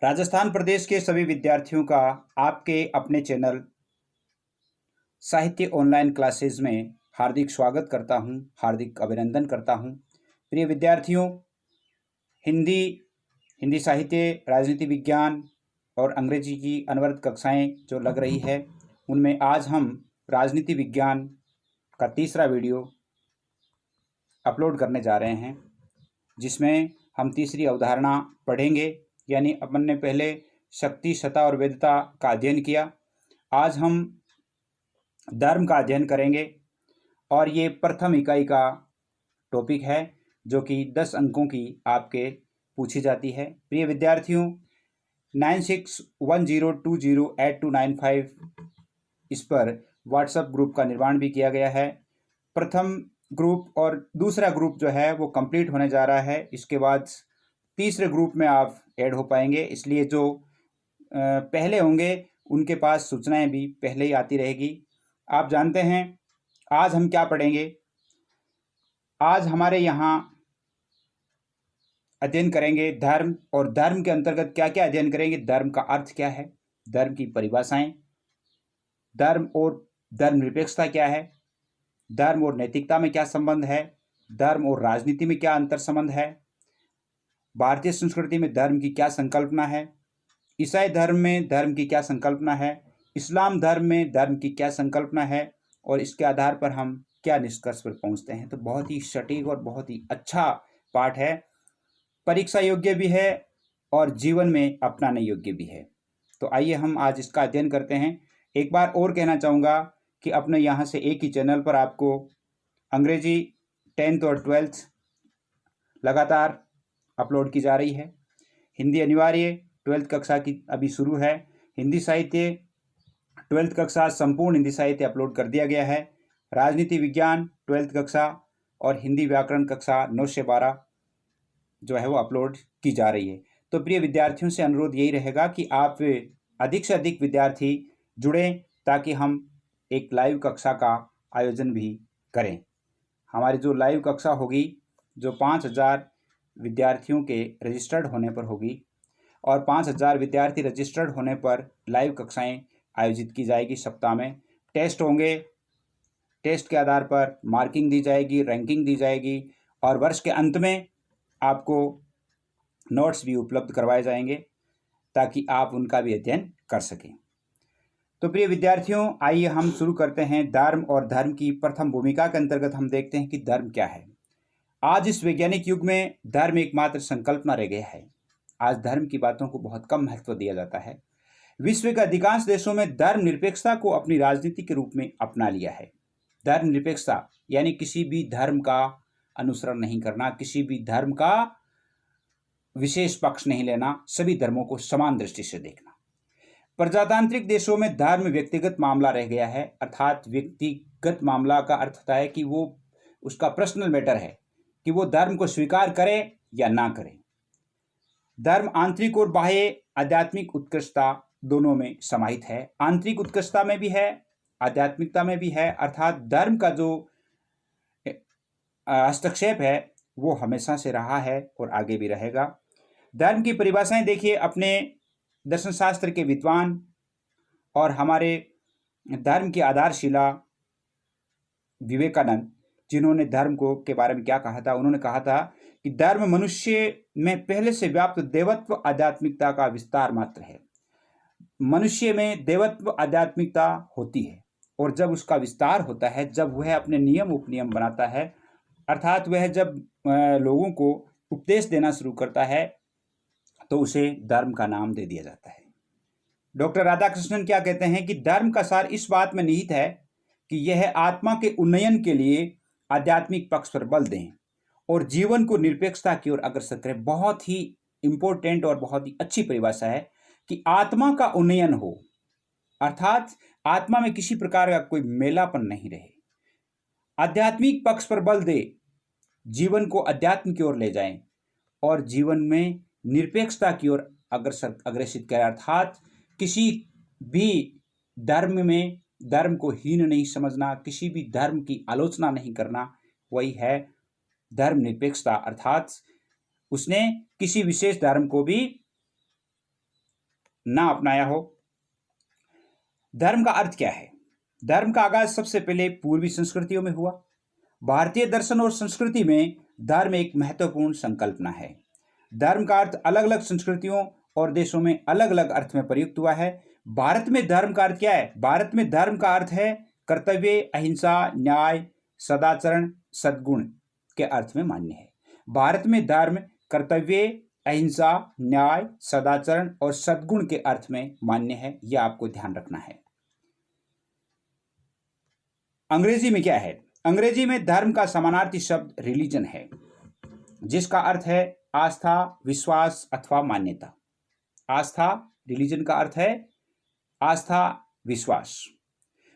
राजस्थान प्रदेश के सभी विद्यार्थियों का आपके अपने चैनल साहित्य ऑनलाइन क्लासेस में हार्दिक स्वागत करता हूं, हार्दिक अभिनंदन करता हूं। प्रिय विद्यार्थियों, हिंदी हिंदी साहित्य, राजनीति विज्ञान और अंग्रेजी की अनवरत कक्षाएं जो लग रही है, उनमें आज हम राजनीति विज्ञान का तीसरा वीडियो अपलोड करने जा रहे हैं, जिसमें हम तीसरी अवधारणा पढ़ेंगे। यानी अपन ने पहले शक्ति, सत्ता और वैधता का अध्ययन किया। आज हम धर्म का अध्ययन करेंगे और ये प्रथम इकाई का टॉपिक है, जो कि 10 अंकों की आपके पूछी जाती है। प्रिय विद्यार्थियों, 9610208295 इस पर व्हाट्सएप ग्रुप का निर्माण भी किया गया है। प्रथम ग्रुप और दूसरा ग्रुप जो है वो कंप्लीट होने जा रहा है। इसके बाद तीसरे ग्रुप में आप ऐड हो पाएंगे, इसलिए जो पहले होंगे उनके पास सूचनाएं भी पहले ही आती रहेगी। आप जानते हैं आज हम क्या पढ़ेंगे। आज हमारे यहाँ अध्ययन करेंगे धर्म, और धर्म के अंतर्गत क्या क्या अध्ययन करेंगे। धर्म का अर्थ क्या है, धर्म की परिभाषाएं, धर्म और धर्मनिरपेक्षता क्या है, धर्म और नैतिकता में क्या संबंध है, धर्म और राजनीति में क्या अंतर संबंध है, भारतीय संस्कृति में धर्म की क्या संकल्पना है, ईसाई धर्म में धर्म की क्या संकल्पना है, इस्लाम धर्म में धर्म की क्या संकल्पना है, और इसके आधार पर हम क्या निष्कर्ष पर पहुंचते हैं। तो बहुत ही सटीक और बहुत ही अच्छा पाठ है, परीक्षा योग्य भी है और जीवन में अपनाने योग्य भी है। तो आइए हम आज इसका अध्ययन करते हैं। एक बार और कहना चाहूँगा कि अपने यहाँ से एक ही चैनल पर आपको अंग्रेजी 10th और 12th लगातार अपलोड की जा रही है। हिंदी अनिवार्य 12th कक्षा की अभी शुरू है। हिंदी साहित्य 12th कक्षा संपूर्ण हिंदी साहित्य अपलोड कर दिया गया है। राजनीति विज्ञान 12th कक्षा और हिंदी व्याकरण कक्षा 9 से 12 जो है वो अपलोड की जा रही है। तो प्रिय विद्यार्थियों से अनुरोध यही रहेगा कि आप अधिक से अधिक विद्यार्थी जुड़ें, ताकि हम एक लाइव कक्षा का आयोजन भी करें। हमारी जो लाइव कक्षा होगी, जो 5000 विद्यार्थियों के रजिस्टर्ड होने पर होगी, और 5000 विद्यार्थी रजिस्टर्ड होने पर लाइव कक्षाएं आयोजित की जाएगी। सप्ताह में टेस्ट होंगे, टेस्ट के आधार पर मार्किंग दी जाएगी, रैंकिंग दी जाएगी, और वर्ष के अंत में आपको नोट्स भी उपलब्ध करवाए जाएंगे, ताकि आप उनका भी अध्ययन कर सकें। तो प्रिय विद्यार्थियों, आइए हम शुरू करते हैं। धर्म और धर्म की प्रथम भूमिका के अंतर्गत हम देखते हैं कि धर्म क्या है। आज इस वैज्ञानिक युग में धर्म एकमात्र संकल्पना रह गया है। आज धर्म की बातों को बहुत कम महत्व दिया जाता है। विश्व के अधिकांश देशों में धर्म निरपेक्षता को अपनी राजनीति के रूप में अपना लिया है। धर्म निरपेक्षता यानी किसी भी धर्म का अनुसरण नहीं करना, किसी भी धर्म का विशेष पक्ष नहीं लेना, सभी धर्मों को समान दृष्टि से देखना। प्रजातांत्रिक देशों में धर्म व्यक्तिगत मामला रह गया है, अर्थात व्यक्तिगत मामला का अर्थ होता है कि वो उसका पर्सनल मैटर है कि वो धर्म को स्वीकार करे या ना करे। धर्म आंतरिक और बाह्य आध्यात्मिक उत्कृष्टता दोनों में समाहित है। आंतरिक उत्कृष्टता में भी है, आध्यात्मिकता में भी है, अर्थात धर्म का जो हस्तक्षेप है वो हमेशा से रहा है और आगे भी रहेगा। धर्म की परिभाषाएं देखिए, अपने दर्शन शास्त्र के विद्वान और हमारे धर्म की आधारशिला विवेकानंद, जिन्होंने धर्म को के बारे में क्या कहा था, उन्होंने कहा था कि धर्म मनुष्य में पहले से व्याप्त देवत्व आध्यात्मिकता का विस्तार मात्र है। मनुष्य में देवत्व आध्यात्मिकता होती है, और जब उसका विस्तार होता है, जब वह अपने नियम उपनियम बनाता है, अर्थात वह जब लोगों को उपदेश देना शुरू करता है, तो उसे धर्म का नाम दे दिया जाता है। डॉक्टर राधाकृष्णन क्या कहते हैं कि धर्म का सार इस बात में निहित है कि यह आत्मा के उन्नयन के लिए आध्यात्मिक पक्ष पर बल दें और जीवन को निरपेक्षता की ओर अग्रसर करें। बहुत ही इंपॉर्टेंट और बहुत ही अच्छी परिभाषा है कि आत्मा का उन्नयन हो, अर्थात आत्मा में किसी प्रकार का कोई मेलापन नहीं रहे। आध्यात्मिक पक्ष पर बल दे, जीवन को अध्यात्म की ओर ले जाएं और जीवन में निरपेक्षता की ओर अग्रसित करें, अर्थात किसी भी धर्म में धर्म को हीन नहीं समझना, किसी भी धर्म की आलोचना नहीं करना, वही है धर्म निरपेक्षता। अर्थात उसने किसी विशेष धर्म को भी ना अपनाया हो। धर्म का अर्थ क्या है? धर्म का आगाज सबसे पहले पूर्वी संस्कृतियों में हुआ। भारतीय दर्शन और संस्कृति में धर्म एक महत्वपूर्ण संकल्पना है। धर्म का अर्थ अलग अलग संस्कृतियों और देशों में अलग अलग अर्थ में प्रयुक्त हुआ है। भारत में धर्म का अर्थ क्या है? भारत में धर्म का अर्थ है कर्तव्य, अहिंसा, न्याय, सदाचरण, सद्गुण के अर्थ में मान्य है। भारत में धर्म कर्तव्य, अहिंसा, न्याय, सदाचरण और सद्गुण के अर्थ में मान्य है। यह आपको ध्यान रखना है। अंग्रेजी में क्या है? अंग्रेजी में धर्म का समानार्थी शब्द रिलीजन है, जिसका अर्थ है आस्था, विश्वास अथवा मान्यता। आस्था, रिलीजन का अर्थ है आस्था, विश्वास।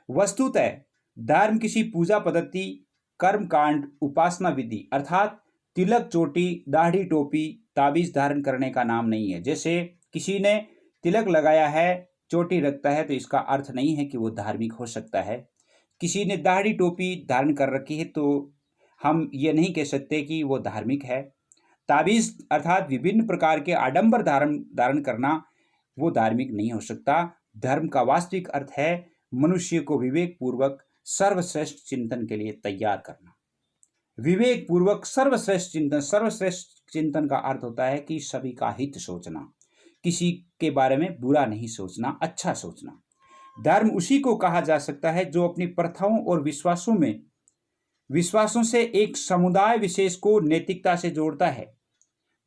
वस्तुतः धर्म किसी पूजा पद्धति, कर्म कांड, उपासना विधि अर्थात तिलक, चोटी, दाढ़ी, टोपी, ताबीज धारण करने का नाम नहीं है। जैसे किसी ने तिलक लगाया है, चोटी रखता है, तो इसका अर्थ नहीं है कि वो धार्मिक हो सकता है। किसी ने दाढ़ी टोपी धारण कर रखी है तो हम ये नहीं कह सकते कि वो धार्मिक है। ताबीज अर्थात विभिन्न प्रकार के आडंबर धारण करना वो धार्मिक नहीं हो सकता। धर्म का वास्तविक अर्थ है मनुष्य को विवेक पूर्वक सर्वश्रेष्ठ चिंतन के लिए तैयार करना। विवेक पूर्वक सर्वश्रेष्ठ चिंतन का अर्थ होता है कि सभी का हित सोचना, किसी के बारे में बुरा नहीं सोचना, अच्छा सोचना। धर्म उसी को कहा जा सकता है जो अपनी प्रथाओं और विश्वासों से एक समुदाय विशेष को नैतिकता से जोड़ता है।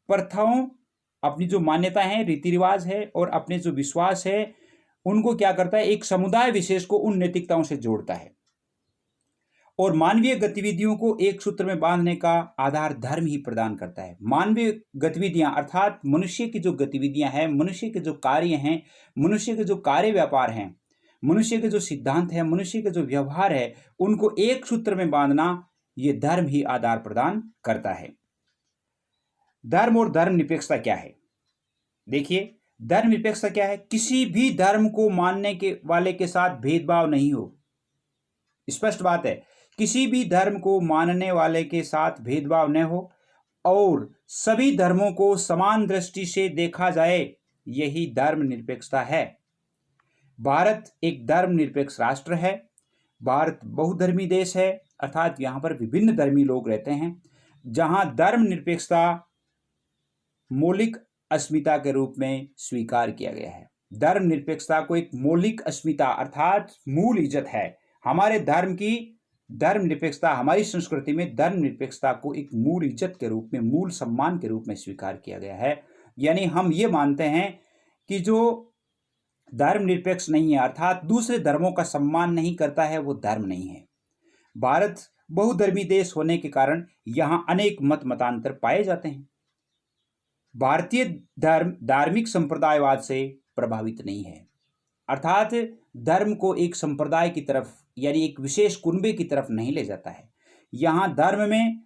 प्रथाओं, अपनी जो मान्यता है, रीति रिवाज है और अपने जो विश्वास है, उनको क्या करता है? एक समुदाय विशेष को उन नैतिकताओं से जोड़ता है। और मानवीय गतिविधियों को एक सूत्र में बांधने का आधार धर्म ही प्रदान करता है। मानवीय गतिविधियां अर्थात मनुष्य की जो गतिविधियां हैं, मनुष्य के जो कार्य हैं, मनुष्य के जो कार्य व्यापार हैं, मनुष्य के जो सिद्धांत है, मनुष्य के जो व्यवहार है, उनको एक सूत्र में बांधना, ये धर्म ही आधार प्रदान करता है। धर्म और धर्म निरपेक्षता क्या है? देखिए, धर्म निरपेक्षता क्या है? किसी भी धर्म को मानने के वाले के साथ भेदभाव नहीं हो। स्पष्ट बात है, किसी भी धर्म को मानने वाले के साथ भेदभाव न हो और सभी धर्मों को समान दृष्टि से देखा जाए, यही धर्म निरपेक्षता है। भारत एक धर्मनिरपेक्ष राष्ट्र है। भारत बहुधर्मी देश है, अर्थात यहाँ पर विभिन्न धर्मी लोग रहते हैं, जहाँ धर्मनिरपेक्षता मौलिक अस्मिता के रूप में स्वीकार किया गया है। धर्मनिरपेक्षता को एक मौलिक अस्मिता अर्थात मूल इज्जत है। हमारे धर्म की धर्मनिरपेक्षता, हमारी संस्कृति में धर्मनिरपेक्षता को एक मूल इज्जत के रूप में, मूल सम्मान के रूप में स्वीकार किया गया है। यानी हम ये मानते हैं कि जो धर्मनिरपेक्ष नहीं है अर्थात दूसरे धर्मों का सम्मान नहीं करता है, वो धर्म नहीं है। भारत बहुधर्मी देश होने के कारण यहाँ अनेक मतांतर पाए जाते हैं। भारतीय धर्म धार्मिक संप्रदायवाद से प्रभावित नहीं है, अर्थात धर्म को एक संप्रदाय की तरफ यानी एक विशेष कुनबे की तरफ नहीं ले जाता है। यहाँ धर्म में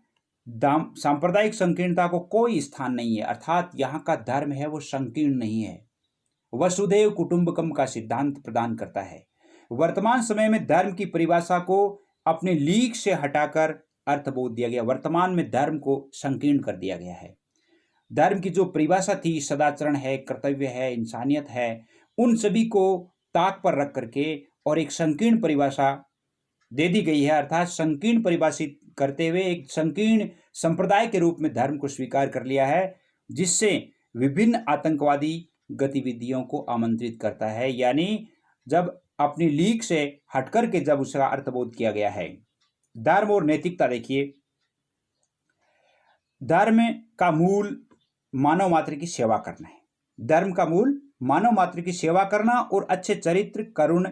सांप्रदायिक संकीर्णता को कोई स्थान नहीं है, अर्थात यहाँ का धर्म है वो संकीर्ण नहीं है, वसुधैव कुटुंबकम का सिद्धांत प्रदान करता है। वर्तमान समय में धर्म की परिभाषा को अपने लीक से हटाकर अर्थबोध दिया गया। वर्तमान में धर्म को संकीर्ण कर दिया गया है। धर्म की जो परिभाषा थी, सदाचरण है, कर्तव्य है, इंसानियत है, उन सभी को ताक पर रख करके और एक संकीर्ण परिभाषा दे दी गई है, अर्थात संकीर्ण परिभाषित करते हुए एक संकीर्ण संप्रदाय के रूप में धर्म को स्वीकार कर लिया है, जिससे विभिन्न आतंकवादी गतिविधियों को आमंत्रित करता है। यानी जब अपनी लीक से हटकर के जब उसका अर्थबोध किया गया है। धर्म और नैतिकता देखिए, धर्म का मूल मानव मात्र की सेवा करना है। धर्म का मूल मानव मात्र की सेवा करना और अच्छे चरित्र, करुण,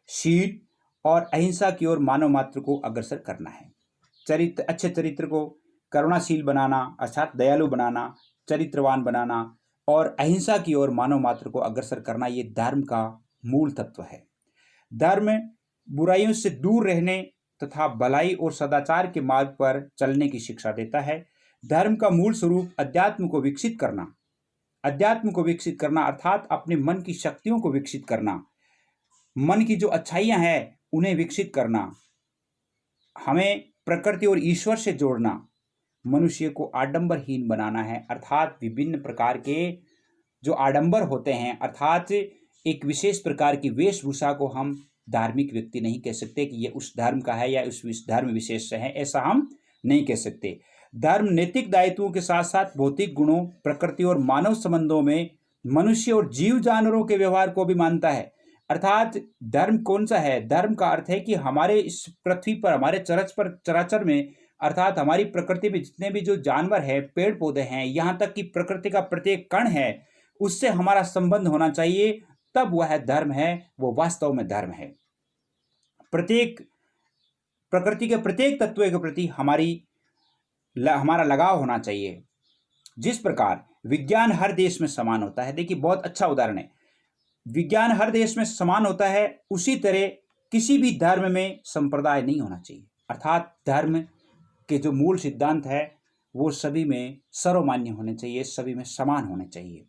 शील और अहिंसा की ओर मानव मात्र को अग्रसर करना है। अच्छे चरित्र को करुणाशील बनाना अर्थात दयालु बनाना, चरित्रवान बनाना और अहिंसा की ओर मानव मात्र को अग्रसर करना, ये धर्म का मूल तत्व है। धर्म बुराइयों से दूर रहने तथा भलाई और सदाचार के मार्ग पर चलने की शिक्षा देता है। धर्म का मूल स्वरूप अध्यात्म को विकसित करना अर्थात अपने मन की शक्तियों को विकसित करना, मन की जो अच्छाइयां हैं उन्हें विकसित करना, हमें प्रकृति और ईश्वर से जोड़ना, मनुष्य को आडंबरहीन बनाना है, अर्थात विभिन्न प्रकार के जो आडंबर होते हैं, अर्थात एक विशेष प्रकार की वेशभूषा को हम धार्मिक व्यक्ति नहीं कह सकते कि ये उस धर्म का है या उस धर्म विशेष से है, ऐसा हम नहीं कह सकते। धर्म नैतिक दायित्वों के साथ साथ भौतिक गुणों, प्रकृति और मानव संबंधों में मनुष्य और जीव जानवरों के व्यवहार को भी मानता है। अर्थात धर्म कौन सा है? धर्म का अर्थ है कि हमारे इस पृथ्वी पर, हमारे चराचर में, अर्थात हमारी प्रकृति में जितने भी जो जानवर है, पेड़ पौधे हैं, यहाँ तक कि प्रकृति का प्रत्येक कण है, उससे हमारा संबंध होना चाहिए, तब वह धर्म है, वो वास्तव में धर्म है। प्रकृति के प्रत्येक तत्व के प्रति हमारा लगाव होना चाहिए। जिस प्रकार विज्ञान हर देश में समान होता है, देखिए बहुत अच्छा उदाहरण है, विज्ञान हर देश में समान होता है, उसी तरह किसी भी धर्म में संप्रदाय नहीं होना चाहिए। अर्थात धर्म के जो मूल सिद्धांत है वो सभी में सर्वमान्य होने चाहिए, सभी में समान होने चाहिए।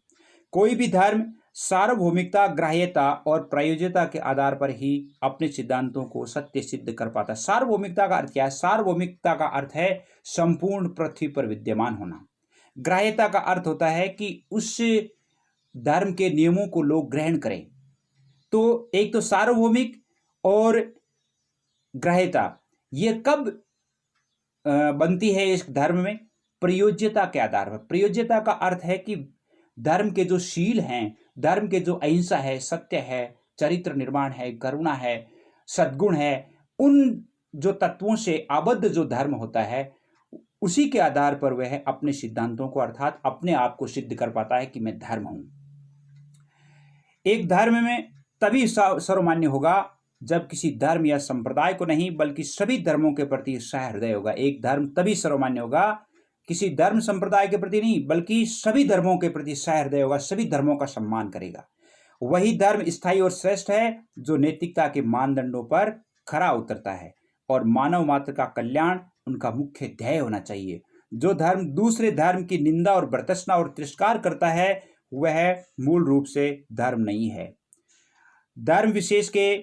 कोई भी धर्म सार्वभौमिकता, ग्राह्यता और प्रायोज्यता के आधार पर ही अपने सिद्धांतों को सत्य सिद्ध कर पाता है। सार्वभौमिकता का अर्थ क्या है? सार्वभौमिकता का अर्थ है संपूर्ण पृथ्वी पर विद्यमान होना। ग्राह्यता का अर्थ होता है कि उस धर्म के नियमों को लोग ग्रहण करें। तो एक तो सार्वभौमिक और ग्राह्यता ये कब बनती है इस धर्म में? प्रयोज्यता के आधार पर। प्रयोज्यता का अर्थ है कि धर्म के जो शील हैं, धर्म के जो अहिंसा है, सत्य है, चरित्र निर्माण है, करुणा है, सद्गुण है, उन जो तत्वों से आबद्ध जो धर्म होता है, उसी के आधार पर वह अपने सिद्धांतों को, अर्थात अपने आप को सिद्ध कर पाता है कि मैं धर्म हूं। एक धर्म में तभी सर्वमान्य होगा जब किसी धर्म या संप्रदाय को नहीं बल्कि सभी धर्मों के प्रति सहृदय होगा। एक धर्म तभी सर्वमान्य होगा, किसी धर्म संप्रदाय के प्रति नहीं बल्कि सभी धर्मों के प्रति सहृदय होगा, सभी धर्मों का सम्मान करेगा। वही धर्म स्थायी और श्रेष्ठ है जो नैतिकता के मानदंडों पर खरा उतरता है और मानव मात्र का कल्याण उनका मुख्य ध्येय होना चाहिए। जो धर्म दूसरे धर्म की निंदा और भर्त्सना और तिरस्कार करता है वह मूल रूप से धर्म नहीं है। धर्म विशेष के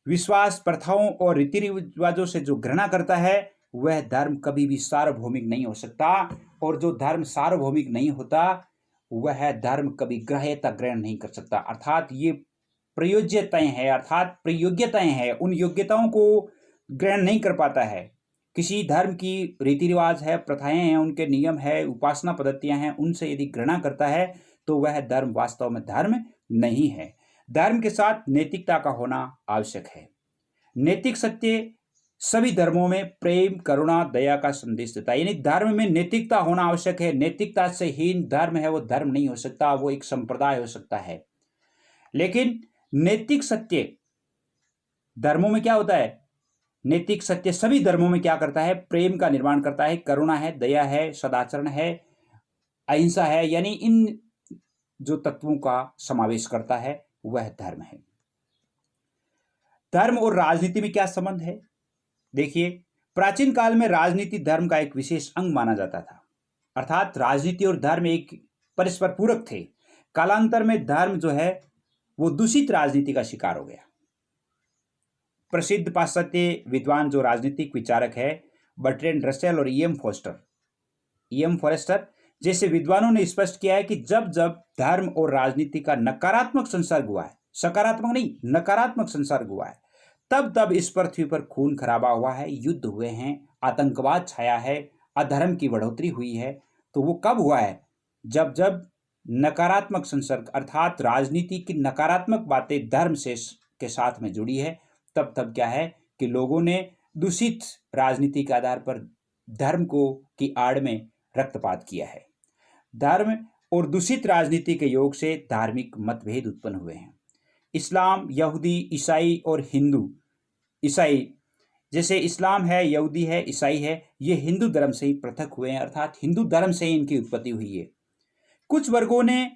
विश्वास, प्रथाओं और रीति रिवाजों से जो घृणा करता है वह धर्म कभी भी सार्वभौमिक नहीं हो सकता, और जो धर्म सार्वभौमिक नहीं होता वह धर्म कभी ग्राह्यता ग्रहण नहीं कर सकता। अर्थात ये प्रयोज्यताएं हैं, अर्थात प्रयोग्यताएं हैं, उन योग्यताओं को ग्रहण नहीं कर पाता है। किसी धर्म की रीति रिवाज है, प्रथाएं हैं, उनके नियम है, उपासना पद्धतियां हैं, उनसे यदि घृणा करता है तो वह धर्म वास्तव में धर्म नहीं है। धर्म के साथ नैतिकता का होना आवश्यक है। नैतिक सत्य सभी धर्मों में प्रेम, करुणा, दया का संदेश देता है, यानी धर्म में नैतिकता होना आवश्यक है। नैतिकता से हीन धर्म है वो धर्म नहीं हो सकता, वो एक संप्रदाय हो सकता है। लेकिन नैतिक सत्य धर्मों में क्या होता है? नैतिक सत्य सभी धर्मों में क्या करता है? प्रेम का निर्माण करता है, करुणा है, दया है, सदाचरण है, अहिंसा है, यानी इन जो तत्वों का समावेश करता है वह धर्म है। धर्म और राजनीति में क्या संबंध है? देखिए, प्राचीन काल में राजनीति धर्म का एक विशेष अंग माना जाता था, अर्थात राजनीति और धर्म एक परस्पर पूरक थे। कालांतर में धर्म जो है वो दूषित राजनीति का शिकार हो गया। प्रसिद्ध पाश्चात्य विद्वान जो राजनीतिक विचारक है बर्ट्रैंड रसेल और ई.एम. फॉरेस्टर जैसे विद्वानों ने स्पष्ट किया है कि जब जब धर्म और राजनीति का नकारात्मक संसर्ग हुआ है, सकारात्मक नहीं, नकारात्मक संसर्ग हुआ है, तब तब इस पृथ्वी पर खून खराबा हुआ है, युद्ध हुए हैं, आतंकवाद छाया है, अधर्म की बढ़ोतरी हुई है। तो वो कब हुआ है? जब जब नकारात्मक संसर्ग अर्थात राजनीति की नकारात्मक बातें धर्म से के साथ में जुड़ी है, तब तब क्या है कि लोगों ने दूषित राजनीति के आधार पर धर्म को की आड़ में रक्तपात किया है। धर्म और दूषित राजनीति के योग से धार्मिक मतभेद उत्पन्न हुए हैं। इस्लाम, यहूदी, ईसाई और हिंदू, ईसाई जैसे इस्लाम है, यहूदी है, ईसाई है, ये हिंदू धर्म से ही पृथक हुए हैं, अर्थात हिंदू धर्म से ही इनकी उत्पत्ति हुई है। कुछ वर्गों ने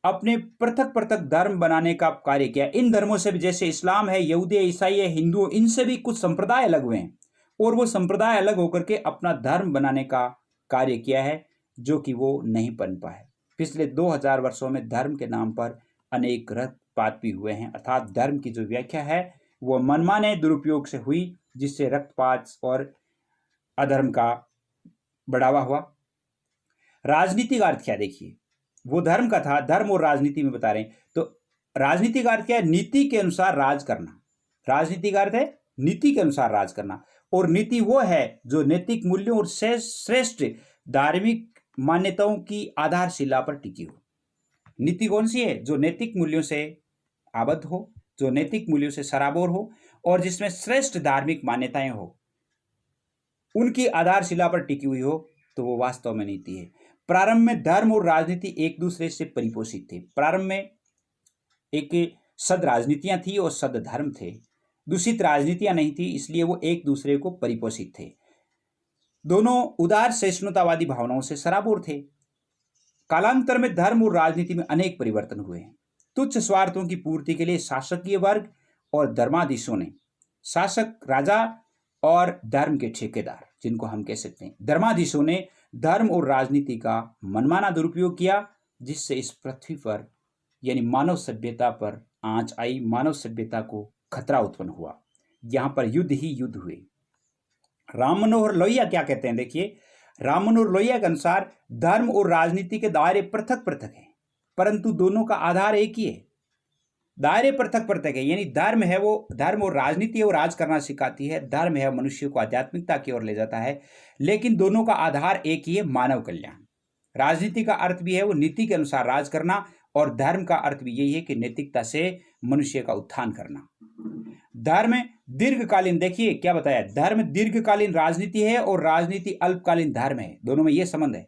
अपने पृथक पृथक धर्म बनाने का कार्य किया। इन धर्मों से भी, जैसे इस्लाम है, यहूदी है, ईसाई है, हिंदू, इनसे भी कुछ संप्रदाय अलग हुए हैं और वो संप्रदाय अलग होकर के अपना धर्म बनाने का कार्य किया है जो कि वो नहीं बन पाए। पिछले 2000 वर्षों में धर्म के नाम पर अनेक रक्तपात भी हुए हैं, अर्थात धर्म की जो व्याख्या है वो मनमाने दुरुपयोग से हुई, जिससे रक्तपात और अधर्म का बढ़ावा हुआ। राजनीति का अर्थ क्या? देखिए, वो धर्म का था, धर्म और राजनीति में बता रहे हैं। तो राजनीति का अर्थ क्या है? नीति के अनुसार राज करना। राजनीति का अर्थ है नीति के अनुसार राज करना, और नीति वो है जो नैतिक मूल्यों और श्रेष्ठ धार्मिक मान्यताओं की आधारशिला पर टिकी हो। नीति कौन सी है? जो नैतिक मूल्यों से आबद्ध हो, जो नैतिक मूल्यों से सराबोर हो, और जिसमें श्रेष्ठ धार्मिक मान्यताएं हो, उनकी आधारशिला पर टिकी हुई हो, तो वो वास्तव में नीति है। प्रारंभ में धर्म और राजनीति एक दूसरे से परिपोषित थे। प्रारंभ में एक सद राजनीतियां थी और सद धर्म थे, दूषित राजनीतियां नहीं थी, इसलिए वो एक दूसरे को परिपोषित थे। दोनों उदार सहिष्णुतावादी भावनाओं से सराबोर थे। कालांतर में धर्म और राजनीति में अनेक परिवर्तन हुए हैं। तुच्छ स्वार्थों की पूर्ति के लिए शासकीय वर्ग और धर्माधीशों ने, शासक राजा और धर्म के ठेकेदार जिनको हम कह सकते हैं, धर्माधीशों ने धर्म और राजनीति का मनमाना दुरुपयोग किया, जिससे इस पृथ्वी पर यानी मानव सभ्यता पर आंच आई, मानव सभ्यता को खतरा उत्पन्न हुआ। यहां पर युद्ध ही युद्ध हुए। राम मनोहर लोहिया क्या कहते हैं? देखिए, राम मनोहर लोहिया के अनुसार धर्म और राजनीति के दायरे पृथक पृथक हैं, परंतु दोनों का आधार एक ही है। दायरे पृथक पृथक है, यानी धर्म है वो, धर्म और राजनीति है वो राज करना सिखाती है, धर्म है मनुष्य को आध्यात्मिकता की ओर ले जाता है, लेकिन दोनों का आधार एक ही है, मानव कल्याण। राजनीति का अर्थ भी है वो नीति के अनुसार राज करना, और धर्म का अर्थ भी यही है कि नैतिकता से मनुष्य का उत्थान करना। धर्म दीर्घकालीन, देखिए क्या बताया, धर्म दीर्घकालीन राजनीति है और राजनीति अल्पकालीन धर्म है। दोनों में यह संबंध है।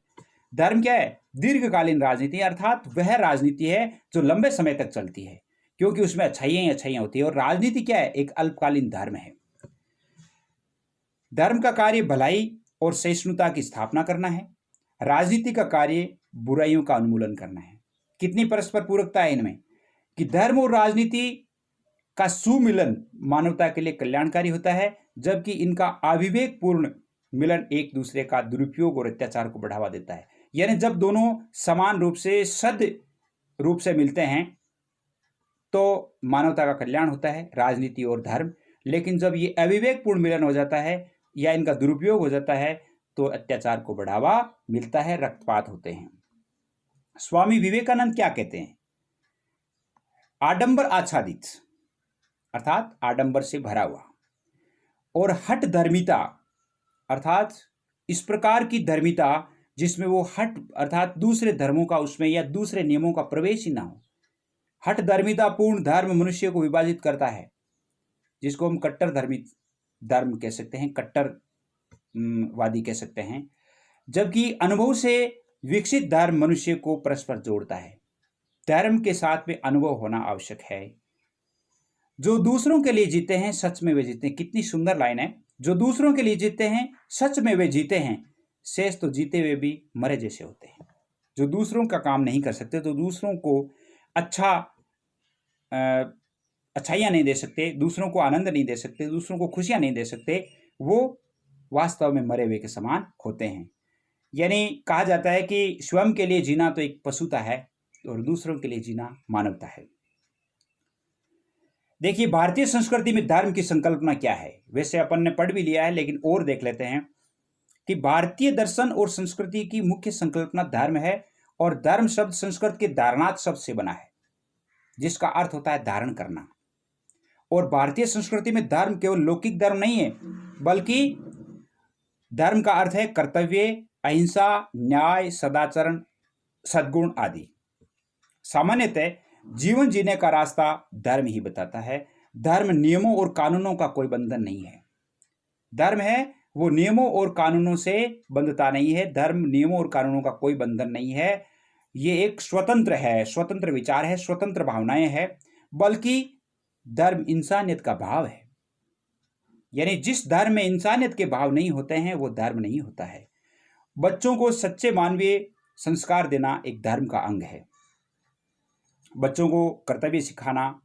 धर्म क्या है? दीर्घकालीन राजनीति, अर्थात वह राजनीति है जो लंबे समय तक चलती है, क्योंकि उसमें अच्छाइयां ही अच्छाइयां होती है। और राजनीति क्या है? एक अल्पकालीन धर्म है। धर्म का कार्य भलाई और सहिष्णुता की स्थापना करना है, राजनीति का कार्य बुराइयों का उन्मूलन करना है। कितनी परस्पर पूरकता है इनमें, कि धर्म और राजनीति का सुमिलन मानवता के लिए कल्याणकारी होता है, जबकि इनका अविवेकपूर्ण मिलन एक दूसरे का दुरुपयोग और अत्याचार को बढ़ावा देता है। यानी जब दोनों समान रूप से सद रूप से मिलते हैं तो मानवता का कल्याण होता है, राजनीति और धर्म। लेकिन जब ये अविवेकपूर्ण मिलन हो जाता है या इनका दुरुपयोग हो जाता है तो अत्याचार को बढ़ावा मिलता है, रक्तपात होते हैं। स्वामी विवेकानंद क्या कहते हैं? आडंबर आच्छादित, अर्थात आडंबर से भरा हुआ, और हठ धर्मिता, अर्थात इस प्रकार की धर्मिता जिसमें वो हठ अर्थात दूसरे धर्मों का उसमें या दूसरे नियमों का प्रवेश ही ना हो। हठ धर्मिता पूर्ण धर्म मनुष्य को विभाजित करता है, जिसको हम कट्टर धर्म कह सकते हैं, कट्टर वादी कह सकते हैं। जबकि अनुभव से विकसित धर्म मनुष्य को परस्पर जोड़ता है। धर्म के साथ में अनुभव होना आवश्यक है। जो दूसरों के लिए जीते हैं सच में वे जीते हैं। कितनी सुंदर लाइन है, जो दूसरों के लिए जीते हैं सच में वे जीते हैं, शेष तो जीते हुए भी मरे जैसे होते हैं। जो दूसरों का काम नहीं कर सकते, तो दूसरों को अच्छाइयाँ नहीं दे सकते, दूसरों को आनंद नहीं दे सकते, दूसरों को खुशियाँ नहीं दे सकते, वो वास्तव में मरे हुए के समान होते हैं। यानी कहा जाता है कि स्वयं के लिए जीना तो एक पशुता है और दूसरों के लिए जीना मानवता है। देखिए, भारतीय संस्कृति में धर्म की संकल्पना क्या है? वैसे अपन ने पढ़ भी लिया है, लेकिन और देख लेते हैं कि भारतीय दर्शन और संस्कृति की मुख्य संकल्पना धर्म है, और धर्म शब्द संस्कृत के धारणार्थ शब्द से बना है, जिसका अर्थ होता है धारण करना। और भारतीय संस्कृति में धर्म केवल लौकिक धर्म नहीं है, बल्कि धर्म का अर्थ है कर्तव्य, अहिंसा, न्याय, सदाचरण, सद्गुण आदि। सामान्यतः जीवन जीने का रास्ता धर्म ही बताता है। धर्म नियमों और कानूनों का कोई बंधन नहीं है। धर्म है वो नियमों और कानूनों से बंधता नहीं है। धर्म नियमों और कानूनों का कोई बंधन नहीं है। ये एक स्वतंत्र है, स्वतंत्र विचार है, स्वतंत्र भावनाएं हैं, बल्कि धर्म इंसानियत का भाव है। यानी जिस धर्म में इंसानियत के भाव नहीं होते हैं वो धर्म नहीं होता है। बच्चों को सच्चे मानवीय संस्कार देना एक धर्म का अंग है। बच्चों को कर्तव्य सिखाना,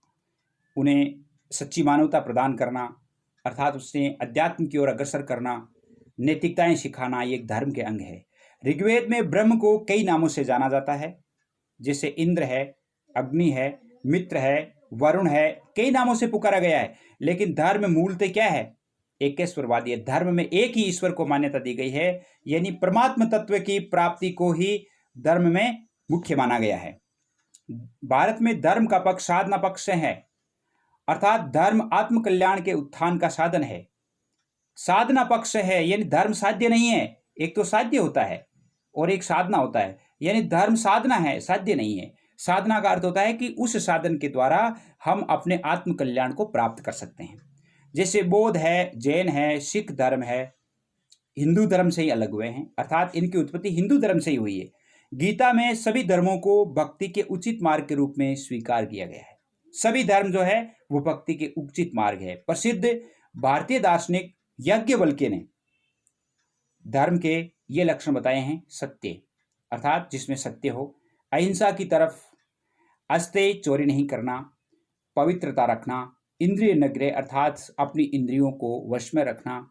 उन्हें सच्ची मानवता प्रदान करना, अर्थात उससे अध्यात्म की ओर अग्रसर करना, नैतिकताएं सिखाना, ये एक धर्म के अंग है। ऋग्वेद में ब्रह्म को कई नामों से जाना जाता है, जैसे इंद्र है, अग्नि है, मित्र है, वरुण है, कई नामों से पुकारा गया है। लेकिन धर्म मूलतः क्या है? एकेश्वरवादी है। धर्म में एक ही ईश्वर को मान्यता दी गई है, यानी परमात्म तत्व की प्राप्ति को ही धर्म में मुख्य माना गया है। भारत में धर्म का पक्ष साधना पक्ष से है, अर्थात धर्म आत्मकल्याण के उत्थान का साधन है। साधना पक्ष है यानी धर्म साध्य नहीं है। एक तो साध्य होता है और एक साधना होता है, यानी धर्म साधना है, साध्य नहीं है। साधना का अर्थ होता है कि उस साधन के द्वारा हम अपने आत्मकल्याण को प्राप्त कर सकते हैं। जैसे बौद्ध है, जैन है, सिख धर्म है, हिंदू धर्म से ही अलग हुए हैं, अर्थात इनकी उत्पत्ति हिंदू धर्म से ही हुई है। गीता में सभी धर्मों को भक्ति के उचित मार्ग के रूप में स्वीकार किया गया है। सभी धर्म जो है वो भक्ति के उचित मार्ग है। प्रसिद्ध भारतीय दार्शनिक याज्ञवल्क्य ने धर्म के ये लक्षण बताए हैं। सत्य, अर्थात जिसमें सत्य हो, अहिंसा की तरफ, अस्तेय चोरी नहीं करना, पवित्रता रखना, इंद्रिय निग्रह अर्थात अपनी इंद्रियों को वश में रखना,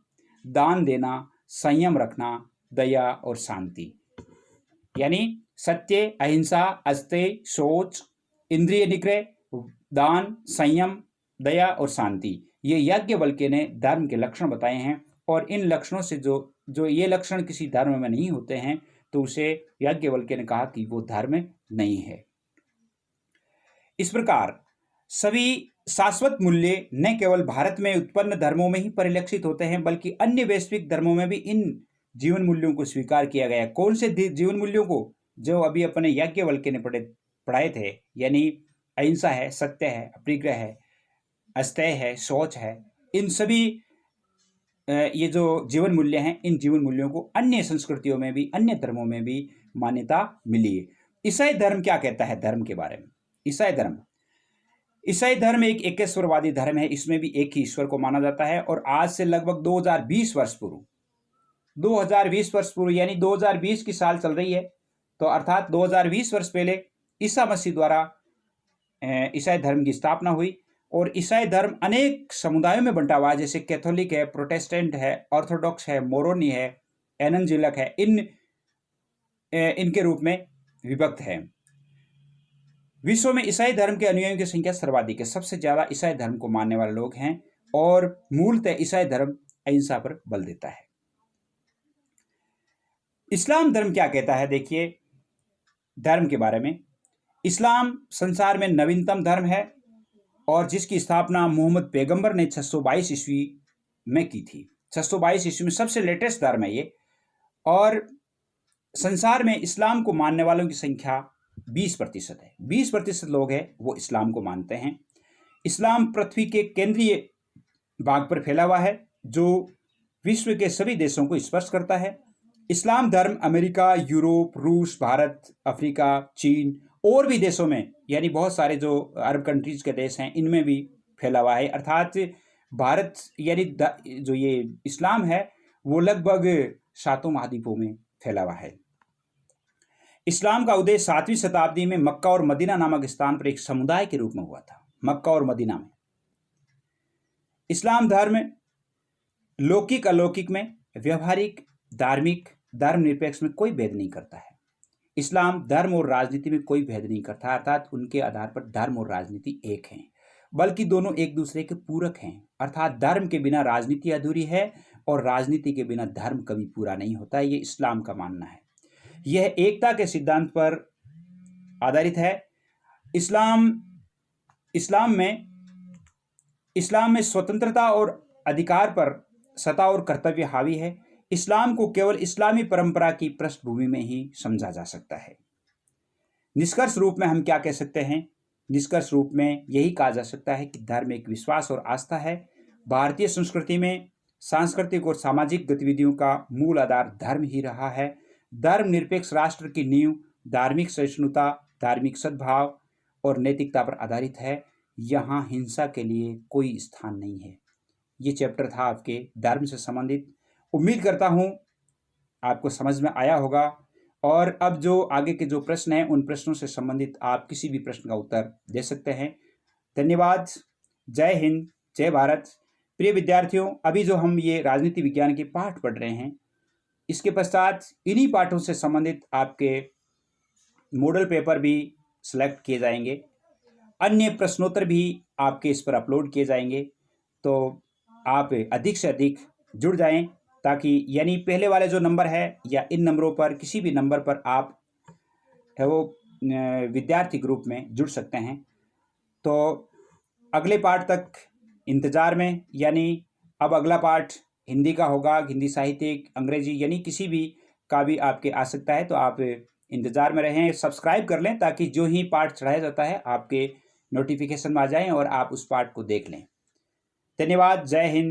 दान देना, संयम रखना, दया और शांति। यानी सत्य, अहिंसा, अस्तेय, शौच, इंद्रिय निग्रह, दान, संयम, दया और शांति, ये याज्ञवल्क्य ने धर्म के लक्षण बताए हैं। और इन लक्षणों से जो ये लक्षण किसी धर्म में नहीं होते हैं तो उसे याज्ञवल्क्य ने कहा कि वो धर्म नहीं है। इस प्रकार सभी शाश्वत मूल्य न केवल भारत में उत्पन्न धर्मों में ही परिलक्षित होते हैं बल्कि अन्य वैश्विक धर्मों में भी इन जीवन मूल्यों को स्वीकार किया गया है। कौन से जीवन मूल्यों को? जो अभी अपने याज्ञवल्क्य ने पढ़ाए थे, यानी अहिंसा है, सत्य है, अपरिग्रह है, अस्तेय है, शौच है। इन सभी ये जो जीवन मूल्य हैं, इन जीवन मूल्यों को अन्य संस्कृतियों में भी, अन्य धर्मों में भी मान्यता मिली है। ईसाई धर्म क्या कहता है धर्म के बारे में? ईसाई धर्म एक एकेश्वरवादी धर्म है। इसमें भी एक ही ईश्वर को माना जाता है। और आज से लगभग 2020 वर्ष पूर्व यानी 2020 की साल चल रही है, तो अर्थात 2020 वर्ष पहले ईसा मसीह द्वारा ईसाई धर्म की स्थापना हुई। और ईसाई धर्म अनेक समुदायों में बंटा हुआ है, जैसे कैथोलिक है, प्रोटेस्टेंट है, ऑर्थोडॉक्स है, मोरोनी है, एवंजेलिकल है। इनके रूप में विभक्त है। विश्व में ईसाई धर्म के अनुयायियों की संख्या सर्वाधिक है। सबसे ज्यादा ईसाई धर्म को मानने वाले लोग हैं और मूलतः ईसाई धर्म अहिंसा पर बल देता है। इस्लाम धर्म क्या कहता है? देखिए धर्म के बारे में, इस्लाम संसार में नवीनतम धर्म है और जिसकी स्थापना मोहम्मद पैगंबर ने 622 ईस्वी में की थी। 622 ईस्वी में सबसे लेटेस्ट धर्म है ये। और संसार में इस्लाम को मानने वालों की संख्या 20% है। 20% लोग हैं वो इस्लाम को मानते हैं। इस्लाम पृथ्वी के केंद्रीय भाग पर फैला हुआ है जो विश्व के सभी देशों को स्पर्श करता है। इस्लाम धर्म अमेरिका, यूरोप, रूस, भारत, अफ्रीका, चीन और भी देशों में, यानी बहुत सारे जो अरब कंट्रीज के देश हैं इनमें भी फैला हुआ है। अर्थात भारत यानी जो ये इस्लाम है वो लगभग 7 महाद्वीपों में फैला हुआ है। इस्लाम का उदय 7वीं शताब्दी में मक्का और मदीना नामक स्थान पर एक समुदाय के रूप में हुआ था। मक्का और मदीना में इस्लाम धर्म लौकिक अलौकिक में, व्यवहारिक, धार्मिक, धर्मनिरपेक्ष में कोई भेद नहीं करता है। इस्लाम धर्म और राजनीति में कोई भेद नहीं करता, अर्थात उनके आधार पर धर्म और राजनीति एक हैं, बल्कि दोनों एक दूसरे के पूरक हैं। अर्थात धर्म के बिना राजनीति अधूरी है और राजनीति के बिना धर्म कभी पूरा नहीं होता। ये इस्लाम का मानना है। यह एकता के सिद्धांत पर आधारित है। इस्लाम में स्वतंत्रता और अधिकार पर सत्ता और कर्तव्य हावी है। इस्लाम को केवल इस्लामी परंपरा की पृष्ठभूमि में ही समझा जा सकता है। निष्कर्ष रूप में हम क्या कह सकते हैं? निष्कर्ष रूप में यही कहा जा सकता है कि धर्म एक विश्वास और आस्था है। भारतीय संस्कृति में सांस्कृतिक और सामाजिक गतिविधियों का मूल आधार धर्म ही रहा है। धर्म निरपेक्ष राष्ट्र की नींव धार्मिक सहिष्णुता, धार्मिक सद्भाव और नैतिकता पर आधारित है। यहाँ हिंसा के लिए कोई स्थान नहीं है। ये चैप्टर था आपके धर्म से संबंधित। उम्मीद करता हूँ आपको समझ में आया होगा। और अब जो आगे के जो प्रश्न हैं उन प्रश्नों से संबंधित आप किसी भी प्रश्न का उत्तर दे सकते हैं। धन्यवाद। जय हिंद, जय भारत। प्रिय विद्यार्थियों, अभी जो हम ये राजनीति विज्ञान के पाठ पढ़ रहे हैं, इसके पश्चात इन्हीं पाठों से संबंधित आपके मॉडल पेपर भी सिलेक्ट किए जाएंगे, अन्य प्रश्नोत्तर भी आपके इस पर अपलोड किए जाएंगे। तो आप अधिक से अधिक जुड़ जाएं, ताकि यानी पहले वाले जो नंबर है या इन नंबरों पर किसी भी नंबर पर आप है वो विद्यार्थी ग्रुप में जुड़ सकते हैं। तो अगले पाठ तक इंतज़ार में, यानी अब अगला पाठ हिंदी का होगा, हिंदी साहित्यिक, अंग्रेजी, यानी किसी भी का भी आपके आ सकता है। तो आप इंतज़ार में रहें, सब्सक्राइब कर लें ताकि जो ही पाठ चढ़ाया जाता है आपके नोटिफिकेशन में आ जाएं और आप उस पाठ को देख लें। धन्यवाद। जय हिंद।